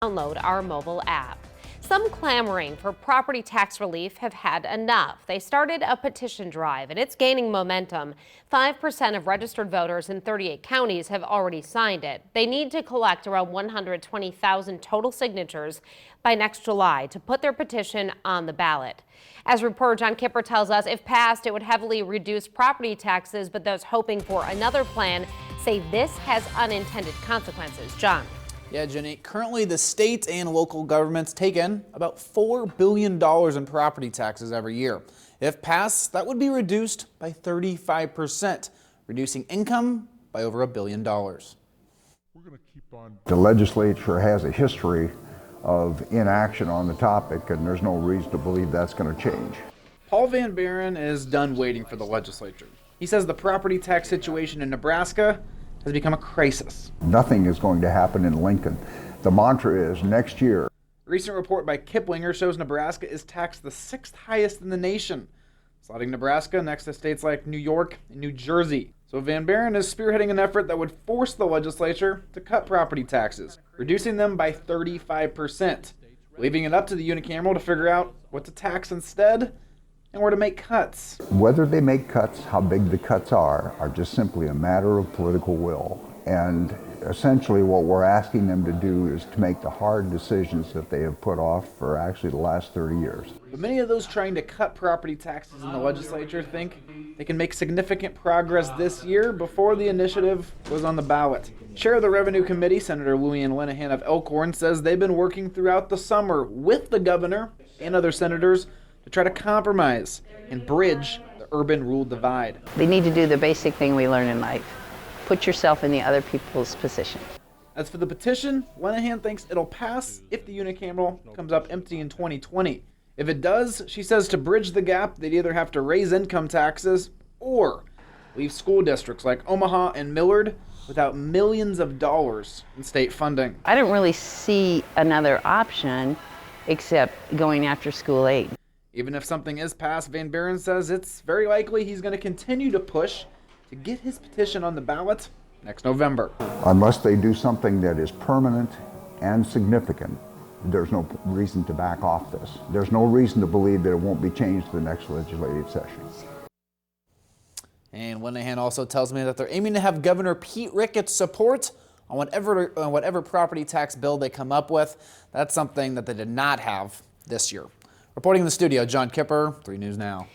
Download our mobile app. Some clamoring for property tax relief have had enough. They started a petition drive, and it's gaining momentum. 5% of registered voters in 38 counties have already signed it. They need to collect around 120,000 total signatures by next July to put their petition on the ballot. As reporter John Kipper tells us, if passed, it would heavily reduce property taxes, but those hoping for another plan say this has unintended consequences. John. Yeah, Jenny, currently the state and local governments take in about $4 billion in property taxes every year. If passed, that would be reduced by 35%, reducing income by over $1 billion. The legislature has a history of inaction on the topic, and there's no reason to believe that's going to change. Paul Van Buren is done waiting for the legislature. He says the property tax situation in Nebraska has become a crisis. Nothing is going to happen in Lincoln. The mantra is next year. A recent report by Kiplinger shows Nebraska is taxed the 6th highest in the nation, slotting Nebraska next to states like New York and New Jersey. So Van Buren is spearheading an effort that would force the legislature to cut property taxes, reducing them by 35%, leaving it up to the unicameral to figure out what to tax instead and where to make cuts. Whether they make cuts, how big the cuts are just simply a matter of political will. And essentially what we're asking them to do is to make the hard decisions that they have put off for actually the last 30 years. But many of those trying to cut property taxes in the legislature think they can make significant progress this year before the initiative was on the ballot. Chair of the Revenue Committee, Senator Louie-Ann Linehan of Elkhorn, says they've been working throughout the summer with the governor and other senators to try to compromise and bridge the urban-rural divide. They need to do the basic thing we learn in life. Put yourself in the other people's position. As for the petition, Linehan thinks it'll pass if the unicameral comes up empty in 2020. If it does, she says to bridge the gap, they'd either have to raise income taxes or leave school districts like Omaha and Millard without millions of dollars in state funding. I don't really see another option except going after school aid. Even if something is passed, Van Buren says it's very likely he's going to continue to push to get his petition on the ballot next November. Unless they do something that is permanent and significant, there's no reason to back off this. There's no reason to believe that it won't be changed the next legislative session. And Linehan also tells me that they're aiming to have Governor Pete Ricketts' support on whatever property tax bill they come up with. That's something that they did not have this year. Reporting in the studio, John Kipper, 3 News Now.